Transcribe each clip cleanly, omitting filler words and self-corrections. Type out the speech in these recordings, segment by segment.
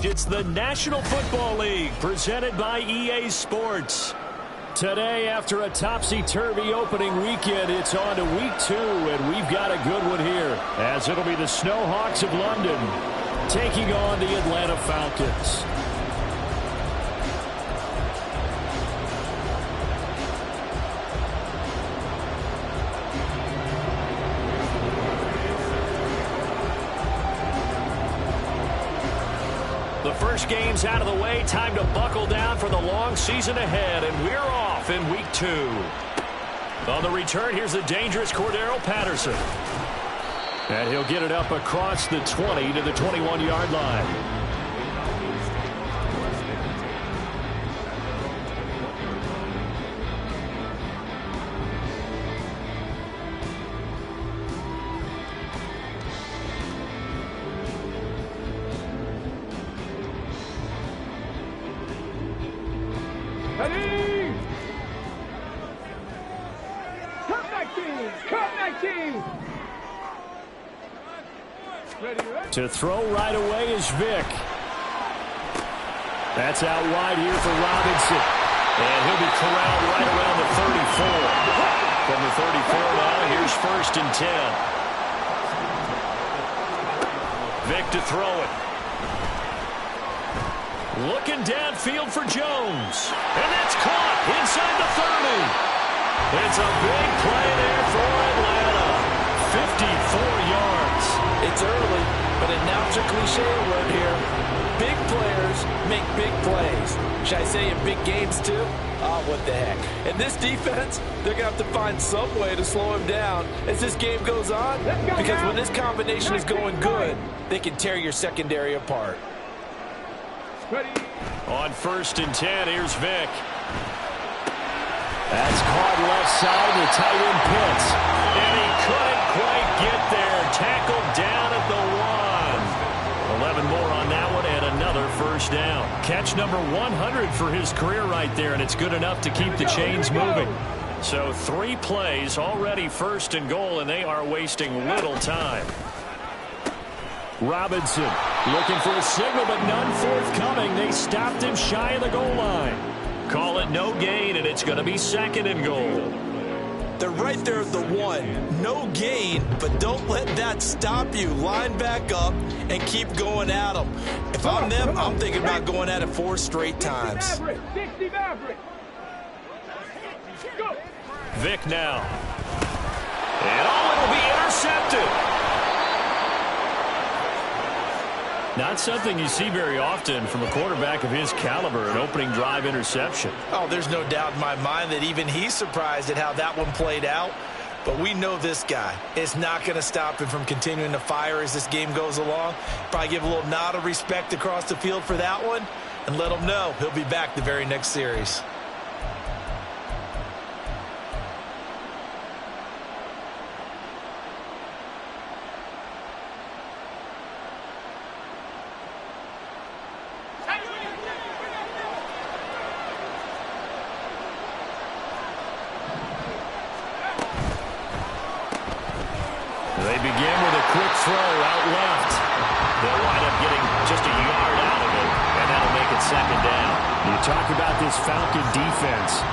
It's the National Football League presented by EA Sports. Today, after a topsy-turvy opening weekend, it's on to week 2, and we've got a good one here, as it'll be the Snowhawks of London taking on the Atlanta Falcons. The first game's out of the way. Time to buckle down for the long season ahead, and we're off in week 2. On the return, here's the dangerous Cordero Patterson. And he'll get it up across the 20 to the 21-yard line. To throw right away is Vick. That's out wide here for Robinson. And he'll be corralled right around the 34. From the 34 now, here's 1st and 10. Vick to throw it. Looking downfield for Jones. And that's caught inside the 30. It's a big play there for Atlanta. 54 yards. It's early, but announce a cliche word here. Big players make big plays. Should I say in big games too? Oh, what the heck. And this defense, they're going to have to find some way to slow him down as this game goes on. Because when this combination is going good, they can tear your secondary apart. On 1st and 10, here's Vick. That's caught left side to tight end Pitts. And he couldn't quite get there. Tackled down at the 1. 11 more on that one and another 1st down. Catch number 100 for his career right there, and it's good enough to keep the chains moving. So 3 plays, already 1st and goal, and they are wasting little time. Robinson looking for a signal, but none forthcoming. They stopped him shy of the goal line. Call it no gain, and it's going to be 2nd and goal. They're right there at the 1. No gain, but don't let that stop you. Line back up and keep going at them. If I'm them, I'm thinking about going at it 4 straight times. Vick now. And it'll be intercepted. Not something you see very often from a quarterback of his caliber, an opening drive interception. Oh, there's no doubt in my mind that even he's surprised at how that one played out. But we know this guy is not going to stop him from continuing to fire as this game goes along. Probably give a little nod of respect across the field for that one and let him know he'll be back the very next series. They begin with a quick throw out left. They'll wind up getting just a yard out of it, and that'll make it 2nd down. You talk about this Falcon defense.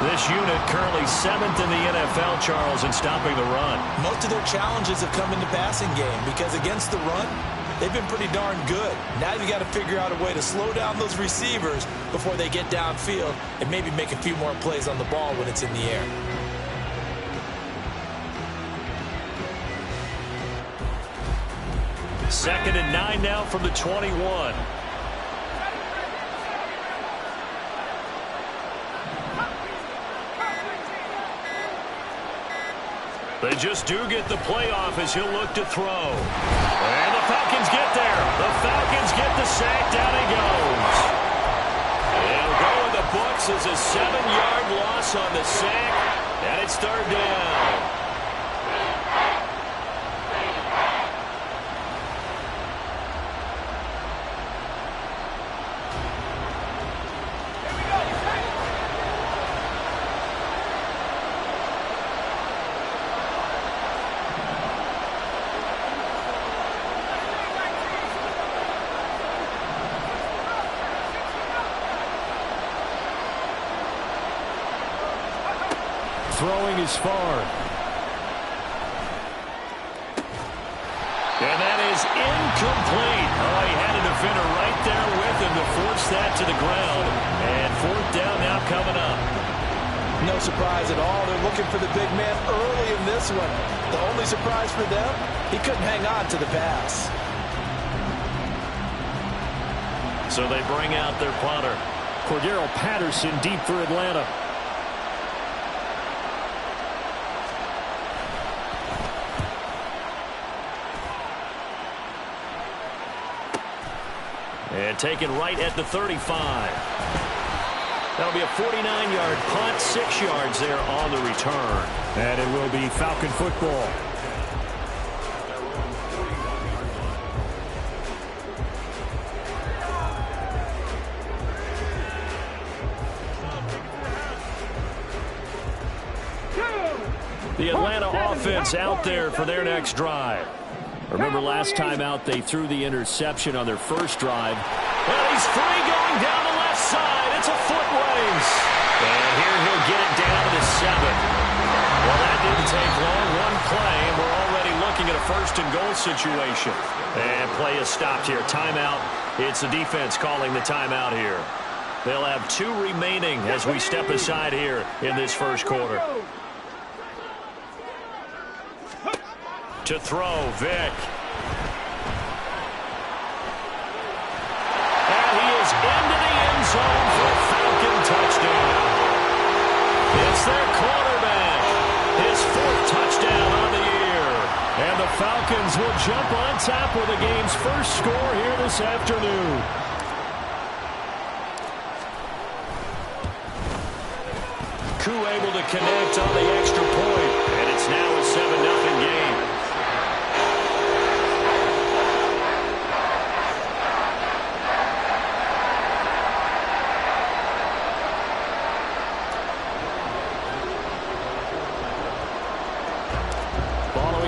This unit currently 7th in the NFL, Charles, in stopping the run. Most of their challenges have come in the passing game because against the run, they've been pretty darn good. Now you got to figure out a way to slow down those receivers before they get downfield and maybe make a few more plays on the ball when it's in the air. Second and 9 now from the 21. They just do get the playoff as he'll look to throw. And the Falcons get there. The Falcons get the sack. Down he goes. It'll go in the books as a 7-yard loss on the sack. And it's third down. Throwing is far. And that is incomplete. Oh, he had a defender right there with him to force that to the ground. And fourth down now coming up. No surprise at all. They're looking for the big man early in this one. The only surprise for them, he couldn't hang on to the pass. So they bring out their punter. Cordero Patterson deep for Atlanta. And taken right at the 35. That'll be a 49-yard punt, 6 yards there on the return. And it will be Falcon football. The Atlanta offense out there for their next drive. Remember last time out they threw the interception on their first drive. And he's free going down the left side. It's a foot race. And here he'll get it down to the 7. Well, that didn't take long. One play, and we're already looking at a first-and-goal situation. And play is stopped here. Timeout. It's the defense calling the timeout here. They'll have 2 remaining as we step aside here in this first quarter. To throw, Vick. And he is into the end zone for a Falcon touchdown. It's their quarterback. His 4th touchdown on the year. And the Falcons will jump on top with the game's first score here this afternoon. Koo able to connect on the extra point. And it's now a 7-0 game.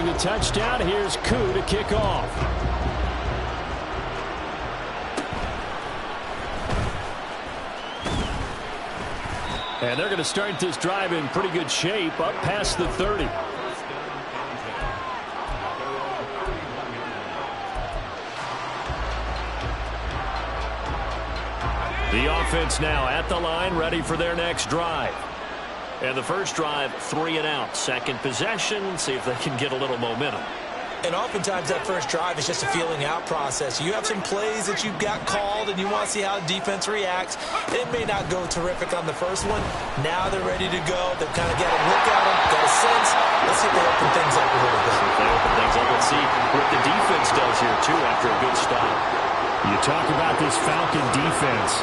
The touchdown. Here's Koo to kick off. And they're going to start this drive in pretty good shape up past the 30. The offense now at the line, ready for their next drive. And the first drive, 3 and out. Second possession, see if they can get a little momentum. And oftentimes that first drive is just a feeling out process. You have some plays that you've got called and you want to see how the defense reacts. It may not go terrific on the first one. Now they're ready to go. They've kind of got a look at them, got a sense. Let's see if they open things up a little bit. If they open things up, let's see what the defense does here, too, after a good stop. You talk about this Falcon defense.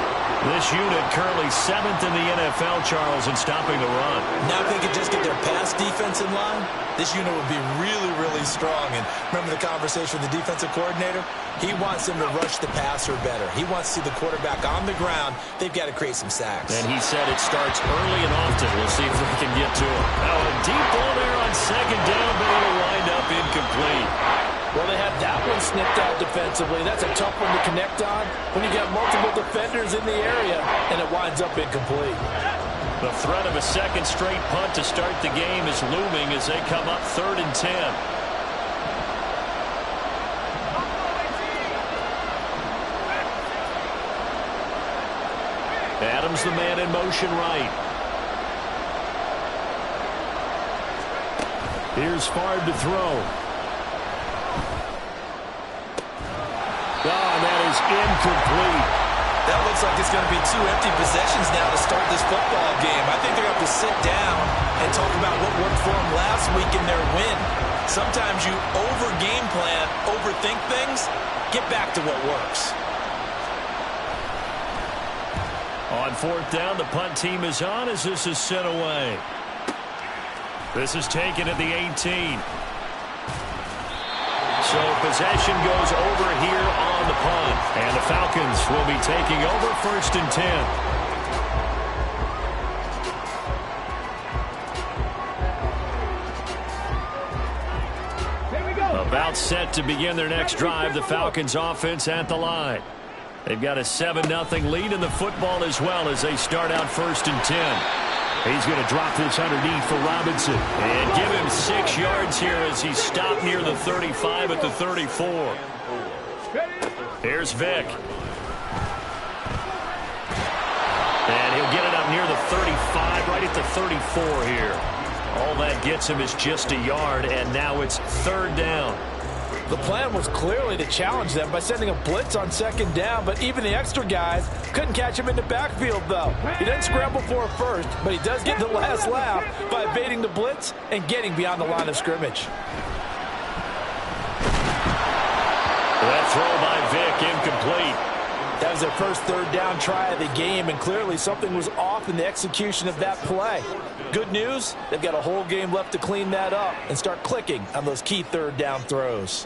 This unit currently 7th in the NFL, Charles, in stopping the run. Now if they could just get their pass defense in line, this unit would be really, really strong. And remember the conversation with the defensive coordinator? He wants them to rush the passer better. He wants to see the quarterback on the ground. They've got to create some sacks. And he said it starts early and often. We'll see if they can get to him. Now a deep ball there on second down, but it'll wind up incomplete. Well, they had that one snipped out defensively. That's a tough one to connect on when you got multiple defenders in the area, and it winds up incomplete. The threat of a second straight punt to start the game is looming as they come up 3rd and 10. Adams the man in motion right. Here's Favre to throw. Oh, and that is incomplete. That looks like it's going to be 2 empty possessions now to start this football game. I think they're going to have to sit down and talk about what worked for them last week in their win. Sometimes you over-game plan, overthink things. Get back to what works. On 4th down, the punt team is on as this is sent away. This is taken at the 18. So possession goes over here on the punt. And the Falcons will be taking over 1st and 10. About set to begin their next drive. The Falcons offense at the line. They've got a 7-0 lead in the football as well as they start out 1st and 10. He's going to drop this underneath for Robinson. And give him 6 yards here as he's stopped near the 35 at the 34. Here's Vick. And he'll get it up near the 35, right at the 34 here. All that gets him is just a yard, and now it's 3rd down. The plan was clearly to challenge them by sending a blitz on 2nd down, but even the extra guys couldn't catch him in the backfield, though. He doesn't scramble for it first, but he does get the last laugh by evading the blitz and getting beyond the line of scrimmage. That throw by Vick incomplete. That was their first 3rd down try of the game, and clearly something was off in the execution of that play. Good news, they've got a whole game left to clean that up and start clicking on those key 3rd down throws.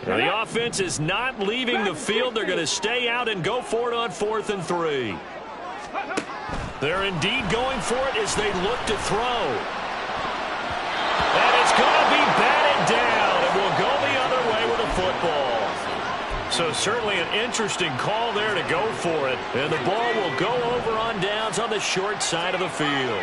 The offense is not leaving the field. They're going to stay out and go for it on 4th and 3. They're indeed going for it as they look to throw. And it's going to be batted down, and we'll go the other way with the football. So certainly an interesting call there to go for it. And the ball will go over on downs on the short side of the field.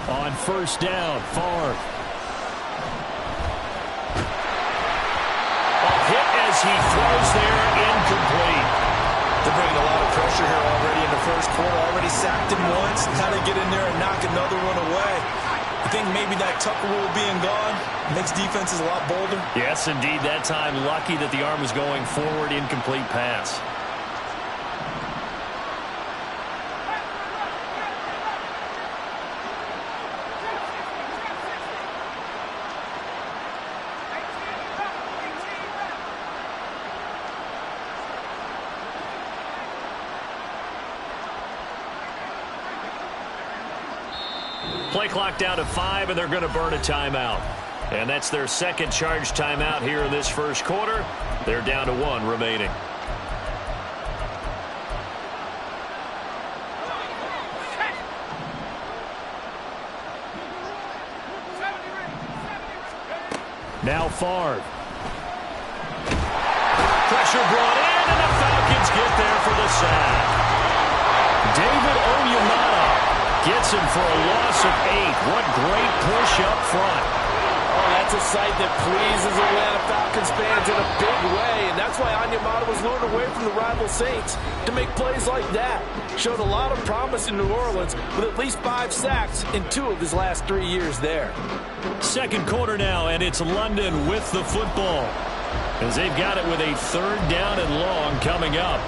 On 1st down, Favre. A hit as he throws there, incomplete. They're bringing a lot of pressure here already in the first quarter. Already sacked him once. How to get in there and knock another one away. I think maybe that Tucker rule being gone makes defenses a lot bolder. Yes, indeed. That time, lucky that the arm was going forward, incomplete pass. Play clock down to 5, and they're going to burn a timeout. And that's their second charge timeout here in this first quarter. They're down to 1 remaining. Now Favre. Pressure brought in, and the Falcons get there for the sack. David Onyemata gets him for a loss of 8. What great push up front. Oh, that's a sight that pleases Atlanta Falcons fans in a big way, and that's why Onyemata was lured away from the rival Saints to make plays like that. Showed a lot of promise in New Orleans with at least 5 sacks in 2 of his last 3 years there. Second quarter now, and it's London with the football as they've got it with a 3rd down and long coming up.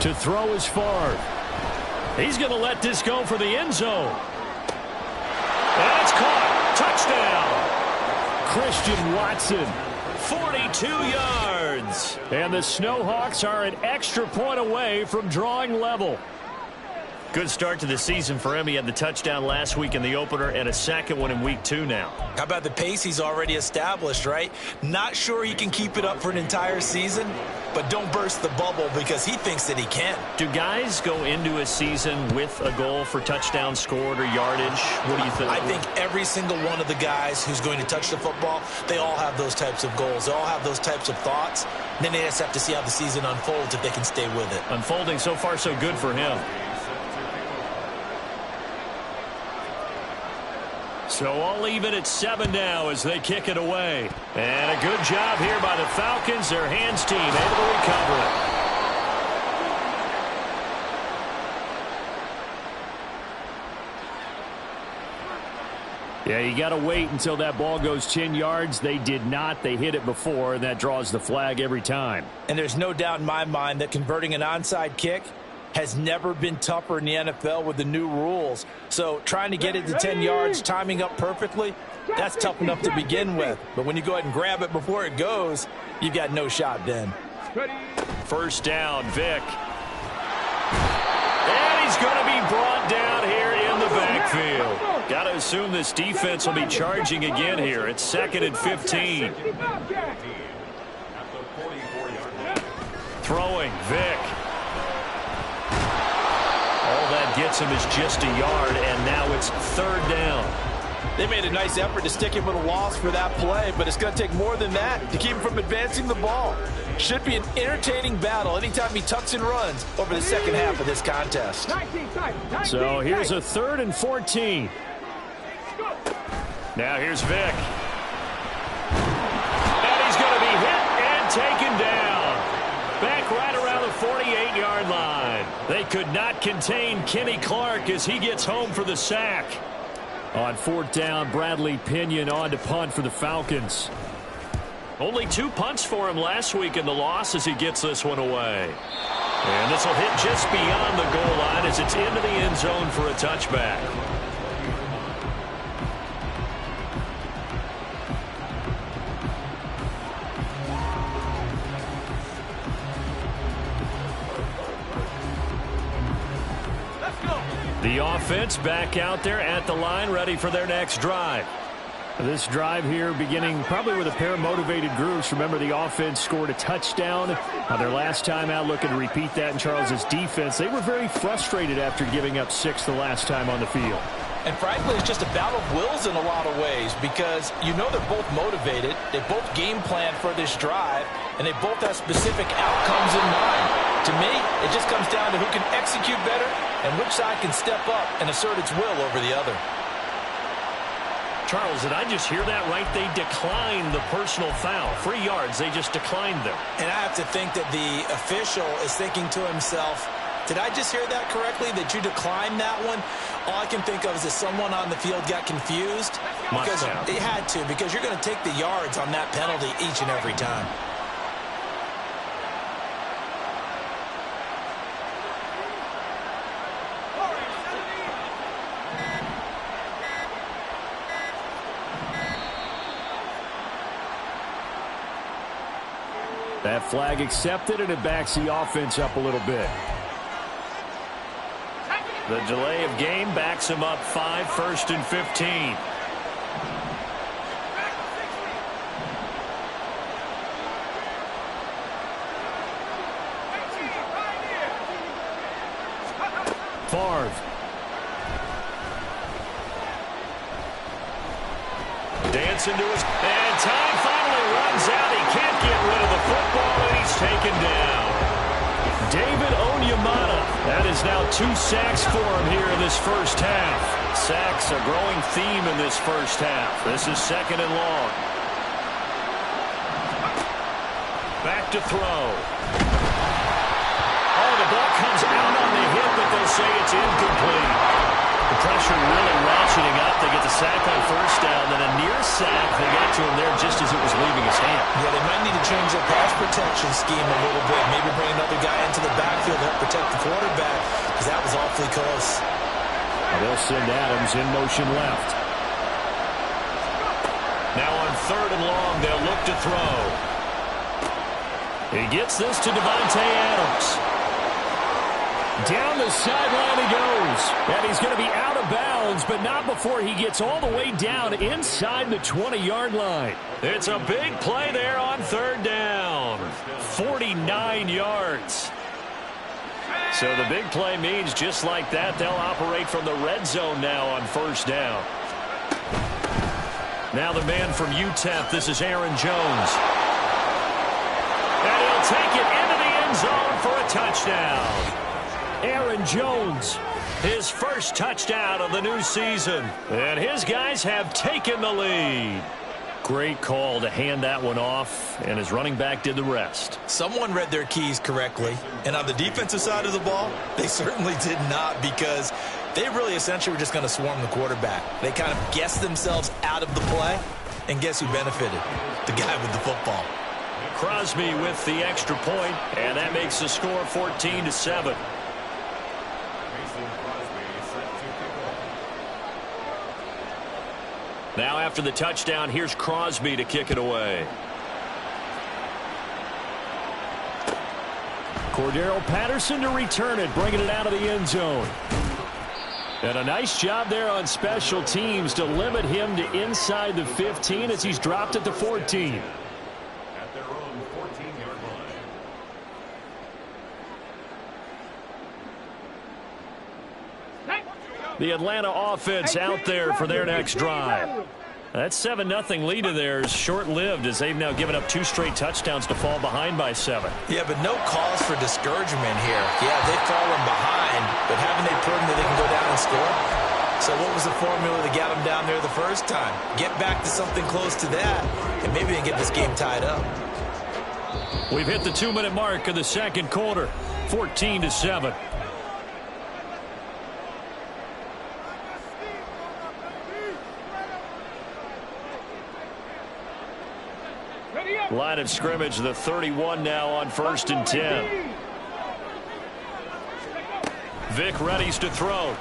To throw is Favre. He's going to let this go for the end zone. And it's caught. Touchdown. Christian Watson, 42 yards. And the Snowhawks are an extra point away from drawing level. Good start to the season for him. He had the touchdown last week in the opener and a second one in week 2 now. How about the pace he's already established, right? Not sure he can keep it up for an entire season, but don't burst the bubble because he thinks that he can. Do guys go into a season with a goal for touchdowns scored or yardage? What do you think? I think every single one of the guys who's going to touch the football, they all have those types of goals. They all have those types of thoughts. And then they just have to see how the season unfolds if they can stay with it. Unfolding so far so good for him. So I'll leave it at 7 now as they kick it away. And a good job here by the Falcons. Their hands team able to recover it. Yeah, you got to wait until that ball goes 10 yards. They did not. They hit it before, and that draws the flag every time. And there's no doubt in my mind that converting an onside kick has never been tougher in the NFL with the new rules. So trying to get it to 10 yards, timing up perfectly, that's tough enough to begin with. But when you go ahead and grab it before it goes, you've got no shot then. First down, Vic. And he's going to be brought down here in the backfield. Got to assume this defense will be charging again here. It's 2nd and 15. Throwing, Vic. All that gets him is just a yard, and now it's 3rd down. They made a nice effort to stick him with a loss for that play, but it's going to take more than that to keep him from advancing the ball. Should be an entertaining battle anytime he tucks and runs over the second half of this contest. So here's a 3rd and 14. Now here's Vic. And he's going to be hit and taken down. Back right around the 48-yard line. They could not contain Kenny Clark as he gets home for the sack. On 4th down, Bradley Pinion on to punt for the Falcons. Only 2 punts for him last week in the loss as he gets this one away. And this will hit just beyond the goal line as it's into the end zone for a touchback. The offense back out there at the line, ready for their next drive. This drive here beginning probably with a pair of motivated groups. Remember, the offense scored a touchdown on their last time out, looking to repeat that in Charles's defense. They were very frustrated after giving up 6 the last time on the field. And frankly, it's just a battle of wills in a lot of ways because you know they're both motivated. They both game plan for this drive, and they both have specific outcomes in mind. To me, it just comes down to who can execute better and which side can step up and assert its will over the other. Charles, did I just hear that right? They declined the personal foul. 3 yards, they just declined them. And I have to think that the official is thinking to himself, did I just hear that correctly, that you declined that one? All I can think of is that someone on the field got confused. Because it had to, because you're going to take the yards on that penalty each and every time. That flag accepted, and it backs the offense up a little bit. The delay of game backs him up 5, 1st and 15. Favre. Dancing to his... And time finally runs out. He can't get rid of the football, and he's taken down. David Onyemata. That is now 2 sacks for him here in this first half. Sacks a growing theme in this first half. This is 2nd and long. Back to throw. Oh, the ball comes out on the hit, but they'll say it's incomplete. The pressure really ratcheting up. They get the sack on 1st down, then a near sack. They got to him there just as it was leaving his hand. Yeah, they might need to change their pass protection scheme a little bit. Maybe bring another guy into the backfield to help protect the quarterback, because that was awfully close. They'll send Adams in motion left. Now on 3rd and long, they'll look to throw. He gets this to Devontae Adams. Down the sideline he goes. And he's going to be out of bounds, but not before he gets all the way down inside the 20-yard line. It's a big play there on third down. 49 yards. So the big play means just like that, they'll operate from the red zone now on first down. Now the man from UTEP, this is Aaron Jones. And he'll take it into the end zone for a touchdown. Aaron Jones. His first touchdown of the new season. And his guys have taken the lead. Great call to hand that one off, and his running back did the rest. Someone read their keys correctly, and on the defensive side of the ball, they certainly did not, because they really essentially were just going to swarm the quarterback. They kind of guessed themselves out of the play, and guess who benefited? The guy with the football. Crosby with the extra point, and that makes the score 14-7. Now after the touchdown, here's Crosby to kick it away. Cordero Patterson to return it, bringing it out of the end zone. And a nice job there on special teams to limit him to inside the 15 as he's dropped it to 14. At their own 14-yard line. The Atlanta offense out there for their next drive. That 7-0 lead of theirs short-lived as they've now given up 2 straight touchdowns to fall behind by 7. Yeah, but no cause for discouragement here. Yeah, they've fallen behind, but haven't they proven that they can go down and score? So what was the formula that got them down there the first time? Get back to something close to that, and maybe they can get this game tied up. We've hit the 2-minute mark of the second quarter, 14-7. Line of scrimmage, the 31 now on 1st and 10. Vic readies to throw.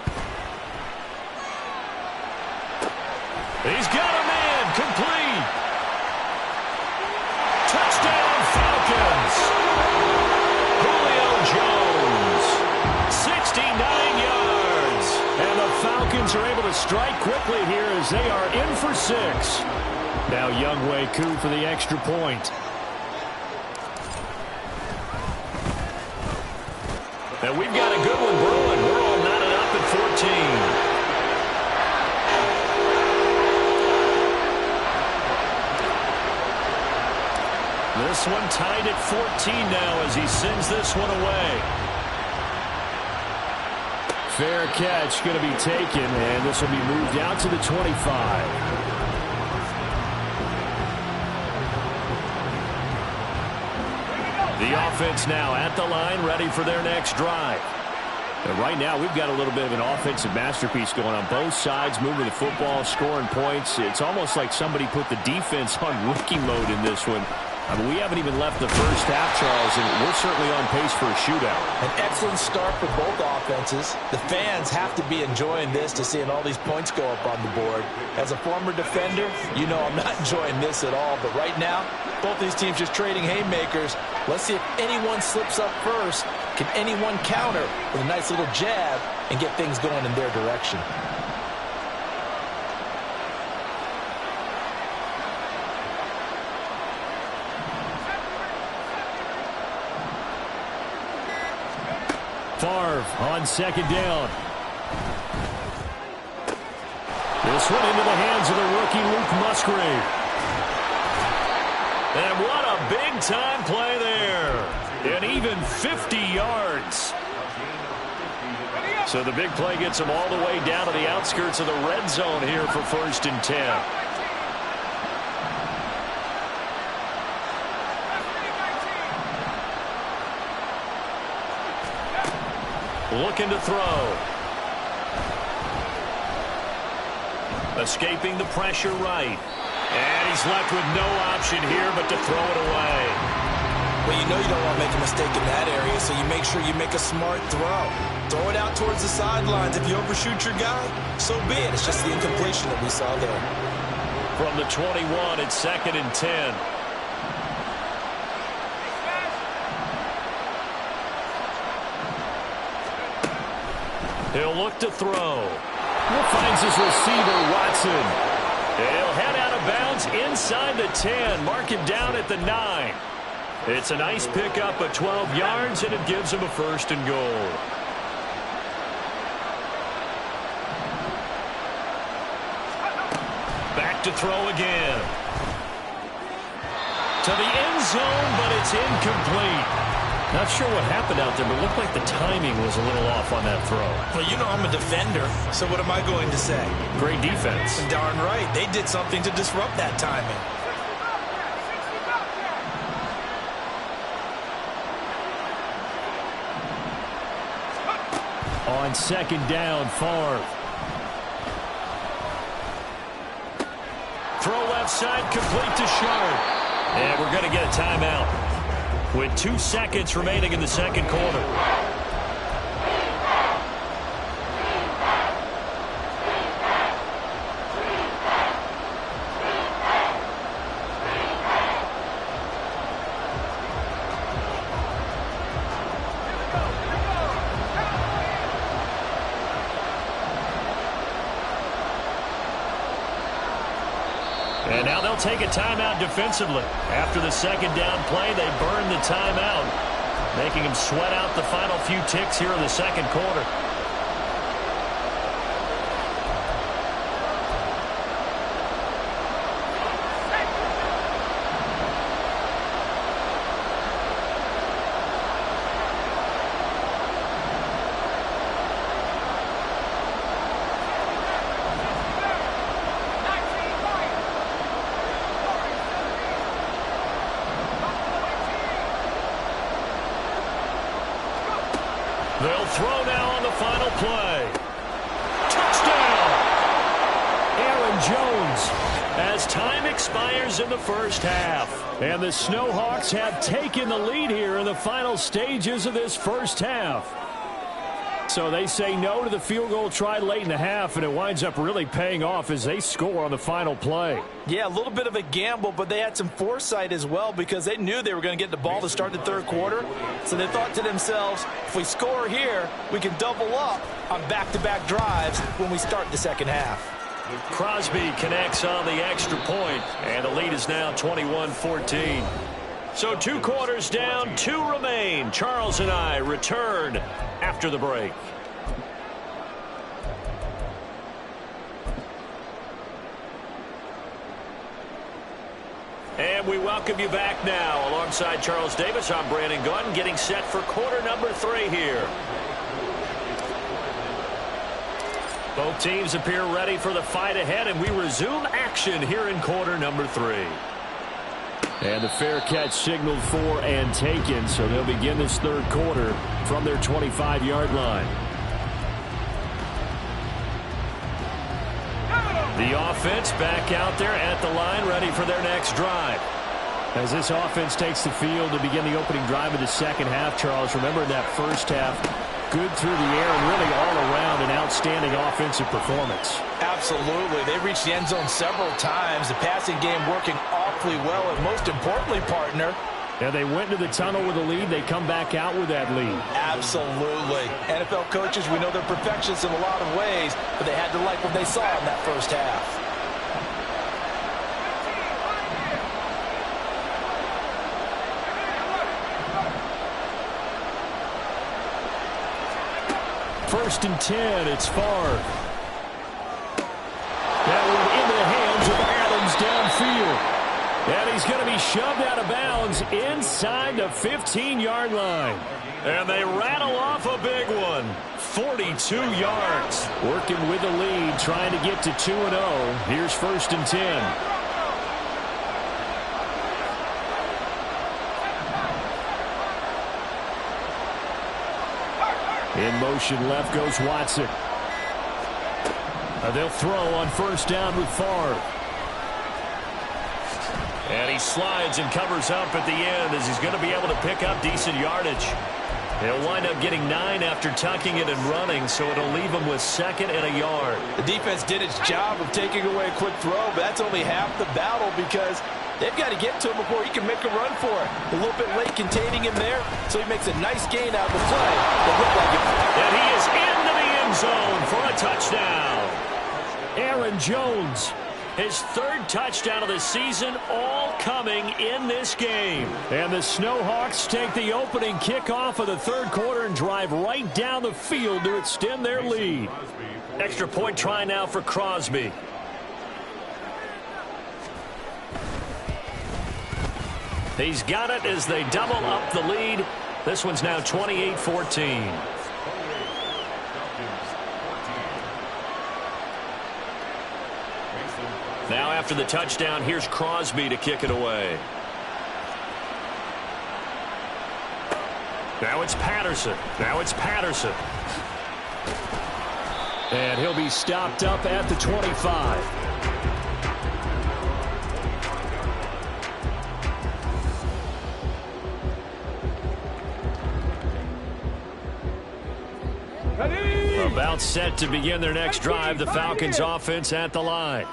He's got a man, complete. Touchdown Falcons. Julio Jones, 69 yards. And the Falcons are able to strike quickly here as they are in for 6. Now Younghoe Koo for the extra point. And we've got a good one brewing. We're all knotted up at 14. This one tied at 14 now as he sends this one away. Fair catch going to be taken, and this will be moved out to the 25. The offense now at the line, ready for their next drive. And right now, we've got a little bit of an offensive masterpiece going on both sides, moving the football, scoring points. It's almost like somebody put the defense on rookie mode in this one. I mean, we haven't even left the first half, Charles, and we're certainly on pace for a shootout. An excellent start for both offenses. The fans have to be enjoying this to seeing all these points go up on the board. As a former defender, you know I'm not enjoying this at all. But right now, both these teams just trading haymakers. Let's see if anyone slips up first. Can anyone counter with a nice little jab and get things going in their direction? Favre on second down. This one into the hands of the rookie Luke Musgrave. And what a big-time play there. And even 50 yards. So the big play gets them all the way down to the outskirts of the red zone here for 1st and 10. Looking to throw. Escaping the pressure right. And he's left with no option here but to throw it away. Well, you know you don't want to make a mistake in that area, so you make sure you make a smart throw. Throw it out towards the sidelines. If you overshoot your guy, so be it. It's just the incompletion that we saw there. From the 21, it's 2nd and 10. He'll look to throw. Finds his receiver, Watson. He'll head out of bounds inside the 10. Mark him down at the 9. It's a nice pickup of 12 yards, and it gives him a 1st and goal. Back to throw again. To the end zone, but it's incomplete. Not sure what happened out there, but it looked like the timing was a little off on that throw. Well, you know I'm a defender, so what am I going to say? Great defense. Darn right. They did something to disrupt that timing. On 2nd down, Favre. Throw left side, complete to Sharp. And we're going to get a timeout with 2 seconds remaining in the 2nd quarter. And now they'll take a timeout defensively. After the 2nd down play, they burn the timeout, making them sweat out the final few ticks here in the 2nd quarter. They'll throw now on the final play. Touchdown! Aaron Jones, as time expires in the 1st half. And the Snowhawks have taken the lead here in the final stages of this 1st half. So they say no to the field goal try late in the half, and it winds up really paying off as they score on the final play. Yeah, a little bit of a gamble, but they had some foresight as well because they knew they were going to get the ball to start the 3rd quarter. So they thought to themselves, if we score here, we can double up on back-to-back drives when we start the 2nd half. Crosby connects on the extra point, and the lead is now 21-14. So 2 quarters down, 2 remain. Charles and I return after the break. And we welcome you back now. Alongside Charles Davis, I'm Brandon Gunn, getting set for quarter number 3 here. Both teams appear ready for the fight ahead, and we resume action here in quarter number 3. And the fair catch signaled for and taken, so they'll begin this 3rd quarter from their 25-yard line. The offense back out there at the line, ready for their next drive. As this offense takes the field to begin the opening drive of the 2nd half, Charles, remember in that 1st half, good through the air and really all around an outstanding offensive performance. Absolutely. They reached the end zone several times. The passing game working awfully well, and most importantly, partner, and they went to the tunnel with a lead. They come back out with that lead. Absolutely. NFL coaches, we know they're perfectionists in a lot of ways, but they had to like what they saw in that 1st half. First and 10, it's Favre. That one into the hands of Adams downfield. And he's going to be shoved out of bounds inside the 15-yard line. And they rattle off a big one. 42 yards. Working with the lead, trying to get to 2-0. Here's 1st and 10. In motion left goes Watson. They'll throw on 1st down with Favre. And he slides and covers up at the end as he's going to be able to pick up decent yardage. He'll wind up getting 9 after tucking it and running, so it'll leave him with 2nd and a yard. The defense did its job of taking away a quick throw, but that's only half the battle because they've got to get to him before he can make a run for it. A little bit late containing him there, so he makes a nice gain out of the play. It looked like it. And he is into the end end zone for a touchdown. Aaron Jones. His third touchdown of the season, all coming in this game. And the Snowhawks take the opening kickoff of the third quarter and drive right down the field to extend their lead. Extra point try now for Crosby. He's got it as they double up the lead. This one's now 28-14. Now after the touchdown, here's Crosby to kick it away. Now it's Patterson. And he'll be stopped up at the 25. About set to begin their next drive, the Falcons offense at the line.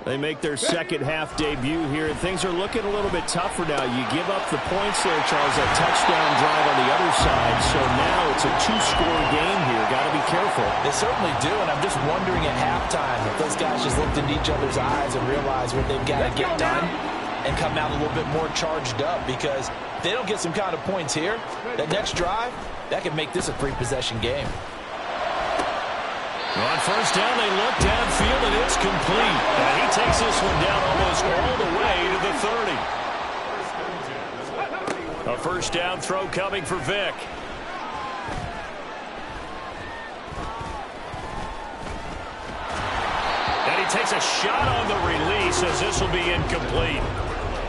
They make their second half debut here, and things are looking a little bit tougher now. You give up the points there, Charles, that touchdown drive on the other side. So now it's a two-score game here. Got to be careful. They certainly do, and I'm just wondering at halftime if those guys just looked into each other's eyes and realized what they've got to get done and come out a little bit more charged up, because if they don't get some kind of points here, that next drive, that could make this a three-possession game. On first down, they look downfield, and it's complete. And he takes this one down almost all the way to the 30. A first down throw coming for Vic. And he takes a shot on the release as this will be incomplete.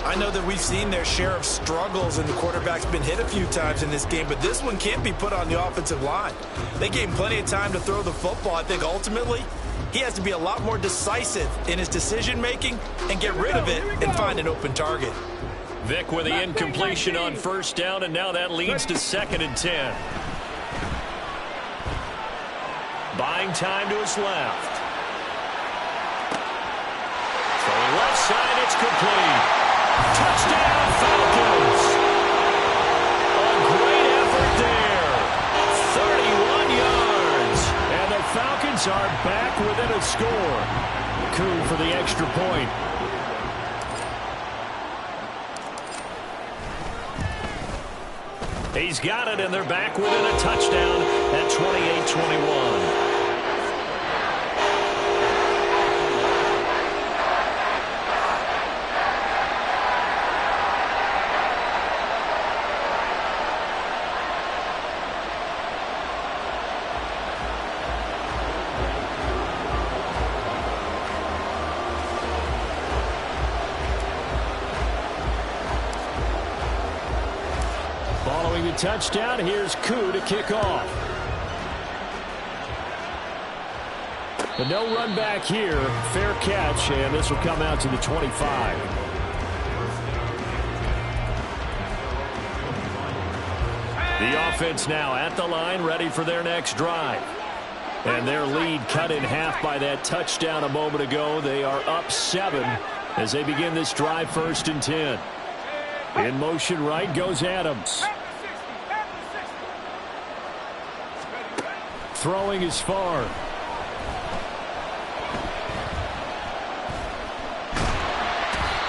I know that we've seen their share of struggles, and the quarterback's been hit a few times in this game, but this one can't be put on the offensive line. They gave him plenty of time to throw the football. I think ultimately he has to be a lot more decisive in his decision-making and get rid of it and find an open target. Vic with the incompletion on first down, and now that leads to 2nd and 10. Buying time to his left. Throwing left side, it's complete. Touchdown, Falcons! A great effort there. 31 yards. And the Falcons are back within a score. Coup for the extra point. He's got it, and they're back within a touchdown at 28-21. Following the touchdown, here's Koo to kick off. But no run back here. Fair catch, and this will come out to the 25. The offense now at the line, ready for their next drive. And their lead cut in half by that touchdown a moment ago. They are up 7 as they begin this drive, 1st and 10. In motion right goes Adams. Throwing is far.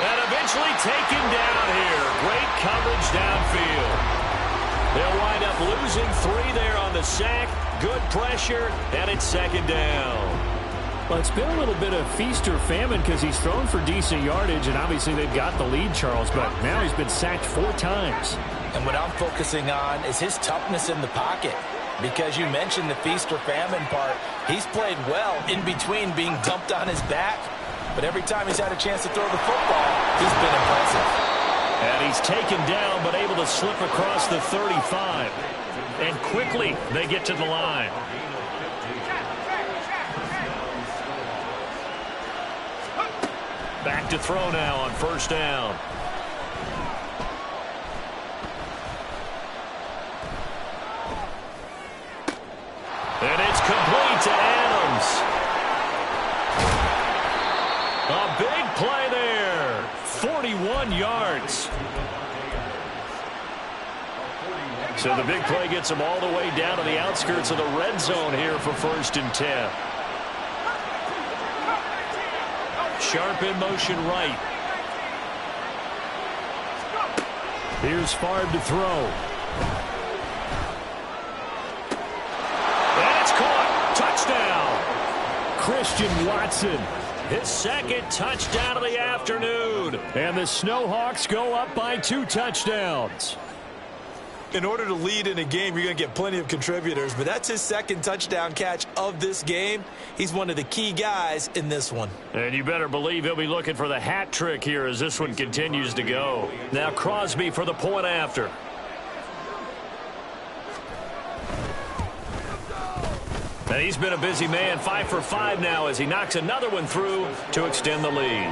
And eventually taken down here. Great coverage downfield. They'll wind up losing 3 there on the sack. Good pressure, and it's 2nd down. Well, it's been a little bit of feast or famine because he's thrown for decent yardage, and obviously they've got the lead, Charles, but now he's been sacked 4 times. And what I'm focusing on is his toughness in the pocket, because you mentioned the feast or famine part. He's played well in between being dumped on his back, but every time he's had a chance to throw the football, he's been impressive. And he's taken down, but able to slip across the 35. And quickly, they get to the line. Back to throw now on first down. And it's complete to Adams. A big play there. 41 yards. So the big play gets them all the way down to the outskirts of the red zone here for 1st and 10. Sharp in motion right. Here's Favre to throw. And it's caught. Touchdown. Christian Watson. His 2nd touchdown of the afternoon. And the Snowhawks go up by 2 touchdowns. In order to lead in a game, you're going to get plenty of contributors, but that's his 2nd touchdown catch of this game. He's one of the key guys in this one. And you better believe he'll be looking for the hat trick here as this one continues to go. Now Crosby for the point after. And he's been a busy man, 5 for 5 now as he knocks another one through to extend the lead.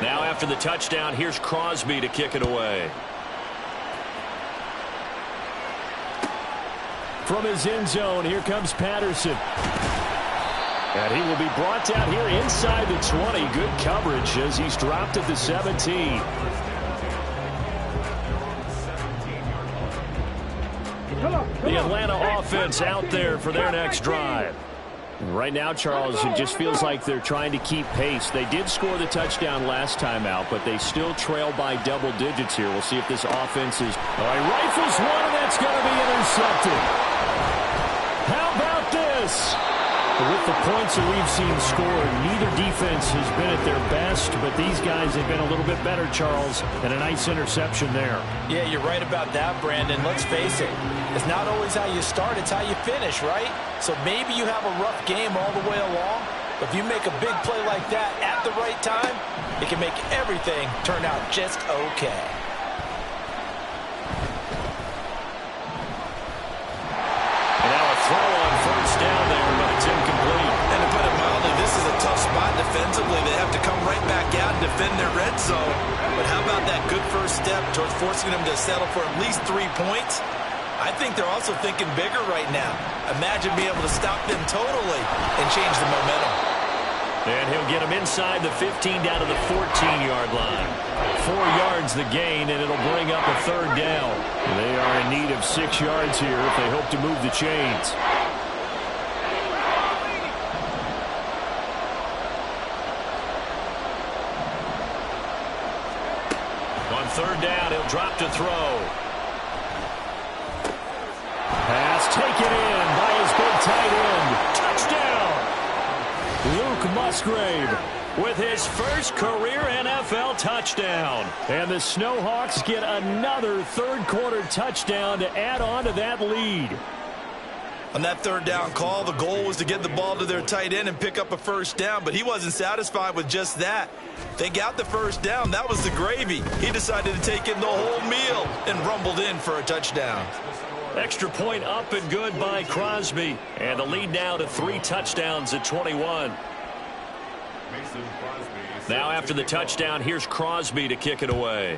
Now after the touchdown, here's Crosby to kick it away. From his end zone, here comes Patterson. And he will be brought down here inside the 20. Good coverage as he's dropped at the 17. The Atlanta offense out there for their next drive. Right now, Charles, it just feels like they're trying to keep pace. They did score the touchdown last time out, but they still trail by double digits here. We'll see if this offense is... Oh, he rifles one, and that's going to be intercepted. How about this? With the points that we've seen scored, neither defense has been at their best, but these guys have been a little bit better, Charles, and a nice interception there. Yeah, you're right about that, Brandon. Let's face it. It's not always how you start, it's how you finish, right? So maybe you have a rough game all the way along, but if you make a big play like that at the right time, it can make everything turn out just okay. And now a throw on 1st down there, but it's incomplete. And to put it mildly, this is a tough spot defensively. They have to come right back out and defend their red zone. But how about that good first step towards forcing them to settle for at least 3 points? I think they're also thinking bigger right now. Imagine being able to stop them totally and change the momentum. And he'll get him inside the 15 down to the 14-yard line. 4 yards the gain, and it'll bring up a 3rd down. They are in need of 6 yards here if they hope to move the chains. On 3rd down, he'll drop to throw. Pass taken in by his big tight end. Touchdown! Luke Musgrave with his first career NFL touchdown. And the Snowhawks get another 3rd quarter touchdown to add on to that lead. On that 3rd down call, the goal was to get the ball to their tight end and pick up a 1st down, but he wasn't satisfied with just that. They got the 1st down. That was the gravy. He decided to take in the whole meal and rumbled in for a touchdown. Extra point up and good by Crosby. And the lead now to 3 touchdowns at 21. Now after the touchdown, here's Crosby to kick it away.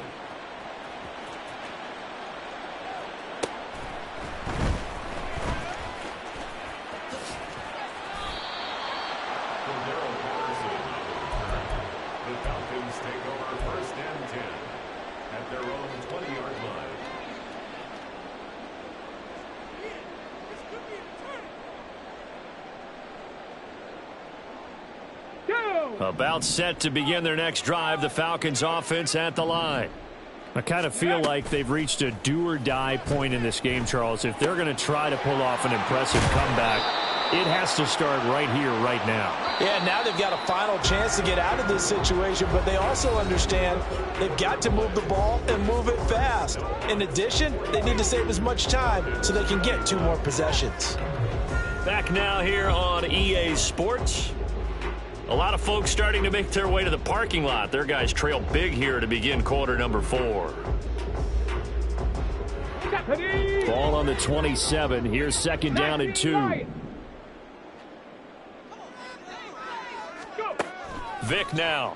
The Falcons take over 1st and 10 at their own 20-yard line. About set to begin their next drive, the Falcons offense at the line. I kind of feel like they've reached a do-or-die point in this game, Charles. If they're going to try to pull off an impressive comeback, it has to start right here, right now. Yeah, now they've got a final chance to get out of this situation, but they also understand they've got to move the ball and move it fast. In addition, they need to save as much time so they can get 2 more possessions. Back now here on EA Sports. A lot of folks starting to make their way to the parking lot. Their guys trail big here to begin quarter number 4. Ball on the 27. Here's 2nd down and 2. Vic now.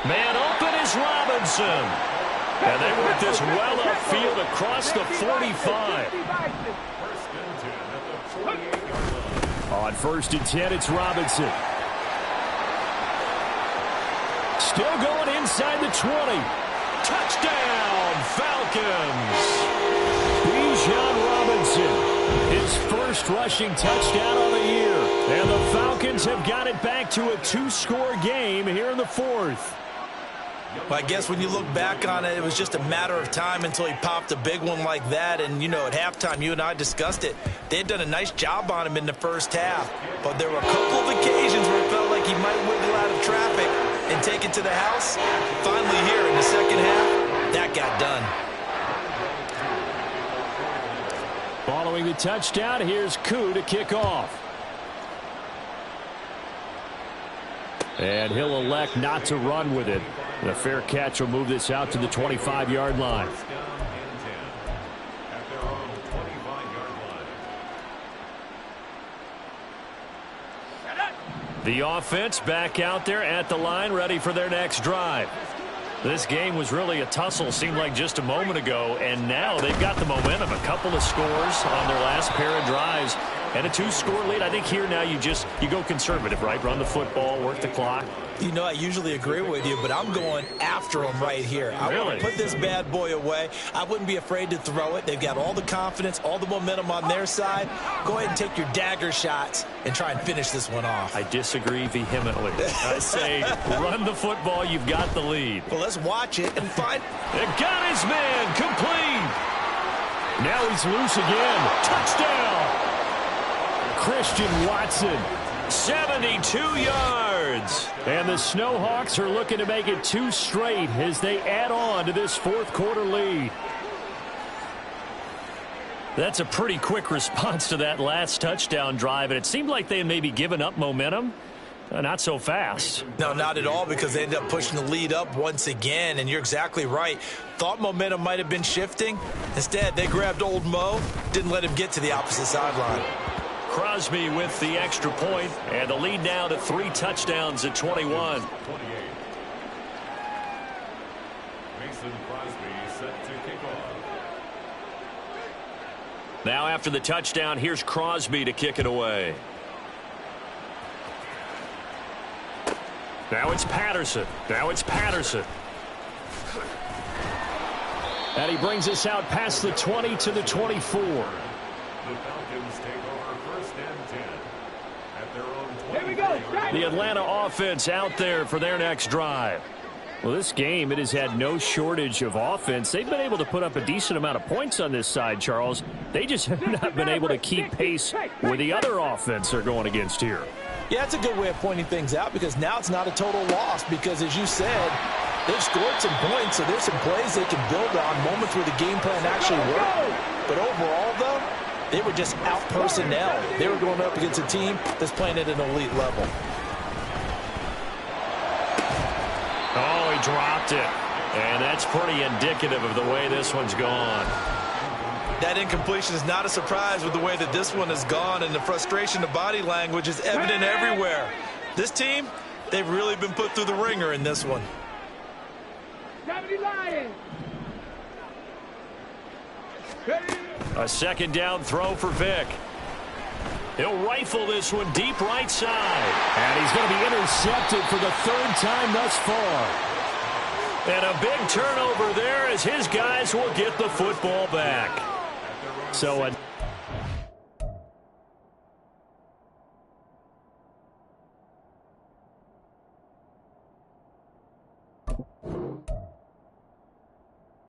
Man open is Robinson. And they work this well upfield across the 45. 1st and 10 at the On 1st and 10, it's Robinson. Still going inside the 20. Touchdown, Falcons. Bijan Robinson, his first rushing touchdown of the year. And the Falcons have got it back to a 2-score game here in the 4th. Well, I guess when you look back on it, it was just a matter of time until he popped a big one like that. And, you know, at halftime, you and I discussed it. They had done a nice job on him in the first half. But there were a couple of occasions where it felt like he might wiggle out of traffic and take it to the house. Finally here in the second half, that got done. Following the touchdown, here's Koo to kick off. And he'll elect not to run with it. The fair catch will move this out to the 25-yard line. The offense back out there at the line, ready for their next drive. This game was really a tussle, seemed like just a moment ago, and now they've got the momentum. A couple of scores on their last pair of drives and a 2-score lead. I think here now you go conservative, right? Run the football, work the clock. You know, I usually agree with you, but I'm going after him right here. I want to put this bad boy away. I wouldn't be afraid to throw it. They've got all the confidence, all the momentum on their side. Go ahead and take your dagger shots and try and finish this one off. I disagree vehemently. I say run the football. You've got the lead. Well, let's watch it and find. It got his man complete. Now he's loose again. Touchdown. Christian Watson, 72 yards. And the Snowhawks are looking to make it 2 straight as they add on to this 4th quarter lead. That's a pretty quick response to that last touchdown drive, and it seemed like they had maybe given up momentum. Not so fast. No, not at all, because they ended up pushing the lead up once again, and you're exactly right. Thought momentum might have been shifting. Instead, they grabbed old Mo, didn't let him get to the opposite sideline. Crosby with the extra point, and the lead now to 3 touchdowns at 21. Mason Crosby set to kick off. Now after the touchdown, here's Crosby to kick it away. Now it's Patterson. And he brings us out past the 20 to the 24. The Falcons take over 1st and 10 at their own 20. Here we go. The Atlanta offense out there for their next drive. Well, this game, it has had no shortage of offense. They've been able to put up a decent amount of points on this side, Charles. They just have not been able to keep pace with the other offense they're going against here. Yeah, it's a good way of pointing things out, because now it's not a total loss, because as you said, they've scored some points, so there's some plays they can build on, moments where the game plan actually worked. But overall, though, they were just out personnel. They were going up against a team that's playing at an elite level. Oh, he dropped it. And that's pretty indicative of the way this one's gone. That incompletion is not a surprise with the way that this one has gone, and the frustration, the body language is evident everywhere. This team, they've really been put through the ringer in this one. A 2nd down throw for Vick. He'll rifle this one deep right side. And he's going to be intercepted for the 3rd time thus far. And a big turnover there as his guys will get the football back. So